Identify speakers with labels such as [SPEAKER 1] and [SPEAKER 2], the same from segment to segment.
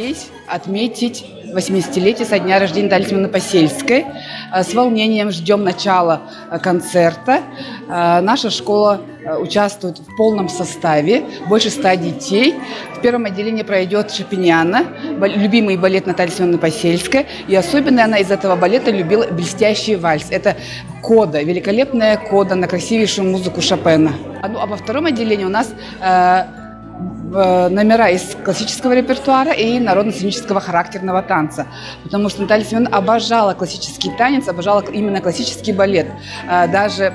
[SPEAKER 1] собрались отметить 80-летие со дня рождения Натальи Семеновны Посельской. С волнением ждем начала концерта. Наша школа участвует в полном составе, больше 100 детей. В первом отделении пройдет Шопеняна, любимый балет Натальи Семеновны Посельской. И особенно она из этого балета любила блестящий вальс. Это кода, великолепная кода на красивейшую музыку Шопена. А во втором отделении у нас номера из классического репертуара и народно-сценического характерного танца. Потому что Наталья Семеновна обожала классический танец, обожала именно классический балет. Даже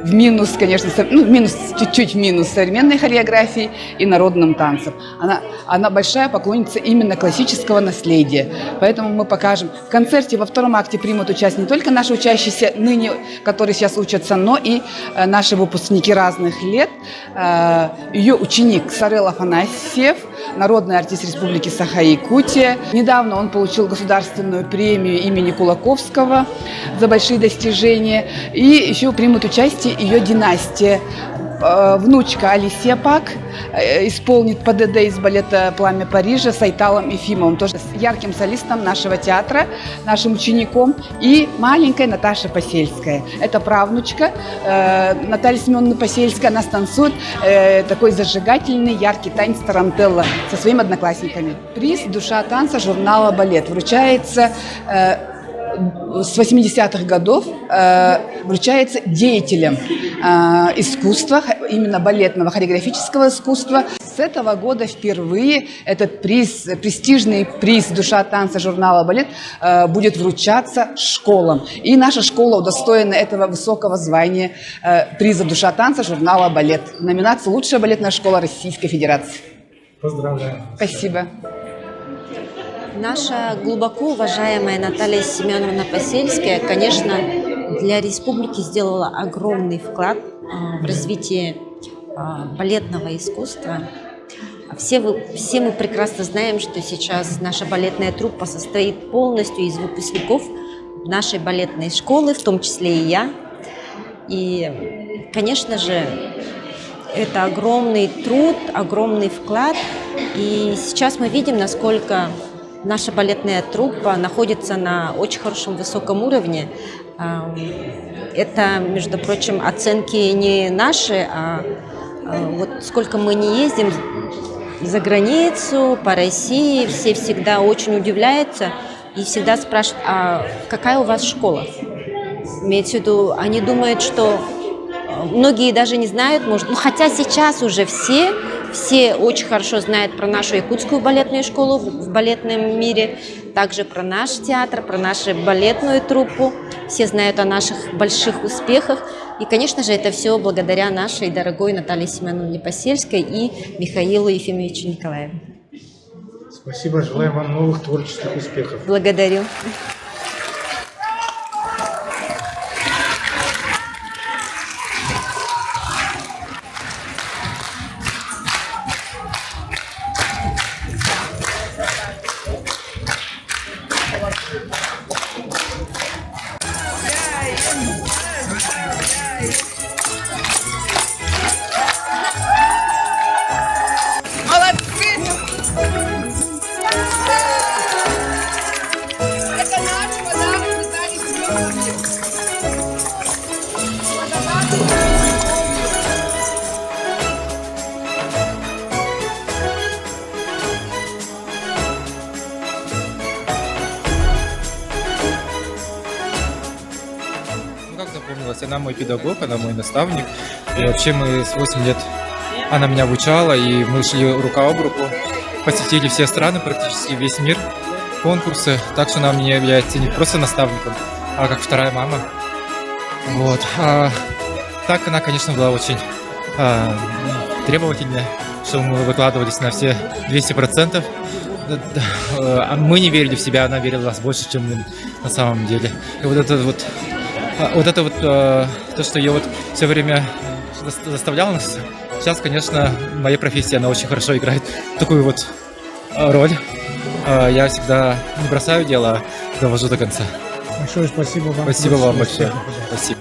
[SPEAKER 1] в минус, конечно, чуть-чуть минус современной хореографии и народным танцам. Она большая поклонница именно классического наследия. Поэтому мы покажем. В концерте во втором акте примут участие не только наши учащиеся ныне, которые сейчас учатся, но и наши выпускники разных лет. Ее ученик Сарел Афанасьев, народный артист Республики Саха-Якутия. Недавно он получил государственную премию имени Кулаковского за большие достижения. И еще примут участие ее династия. Внучка Алисия Пак исполнит ПДД из балета «Пламя Парижа» с Айталом Ефимовым, тоже с ярким солистом нашего театра, нашим учеником, и маленькая Наташа Посельская. Это правнучка Натальи Семеновны Посельской. Она станцует такой зажигательный, яркий танец тарантелла со своими одноклассниками. Приз «Душа танца» журнала «Балет» вручается с 80-х годов, вручается деятелям искусства, именно балетного, хореографического искусства. С этого года впервые этот приз, престижный приз «Душа танца» журнала «Балет» будет вручаться школам. И наша школа удостоена этого высокого звания приза «Душа танца» журнала «Балет». Номинация «Лучшая балетная школа Российской Федерации».
[SPEAKER 2] Поздравляю.
[SPEAKER 1] Спасибо.
[SPEAKER 3] Наша глубоко уважаемая Наталья Семеновна Посельская, конечно, для республики сделала огромный вклад в развитие балетного искусства. Все мы прекрасно знаем, что сейчас наша балетная труппа состоит полностью из выпускников нашей балетной школы, в том числе и я. И, конечно же, это огромный труд, огромный вклад. И сейчас мы видим, насколько наша балетная труппа находится на очень хорошем, высоком уровне. Это, между прочим, оценки не наши, а вот сколько мы не ездим за границу, по России, все всегда очень удивляются и всегда спрашивают, а какая у вас школа? Имеется в виду, они думают, что многие даже не знают, может, хотя сейчас уже все очень хорошо знают про нашу якутскую балетную школу в балетном мире, также про наш театр, про нашу балетную труппу. Все знают о наших больших успехах. И, конечно же, это все благодаря нашей дорогой Наталье Семеновне Посельской и Михаилу Ефимовичу Николаеву.
[SPEAKER 2] Спасибо, желаем вам новых творческих успехов.
[SPEAKER 3] Благодарю.
[SPEAKER 4] Запомнилась. Она мой педагог, она мой наставник. И вообще мы с 8 лет она меня обучала, и мы шли рука об руку, посетили все страны, практически весь мир, конкурсы. Так что она мне является не просто наставником, а как вторая мама. Вот. Так она, конечно, была очень требовательная, что мы выкладывались на все 200%. Мы не верили в себя, она верила в нас больше, чем мы на самом деле. И вот это то, что ее все время заставляло нас, сейчас, конечно, в моей профессии она очень хорошо играет такую роль. Я всегда не бросаю дело, а довожу до конца.
[SPEAKER 2] Большое спасибо вам.
[SPEAKER 4] Спасибо вам большое. Спасибо.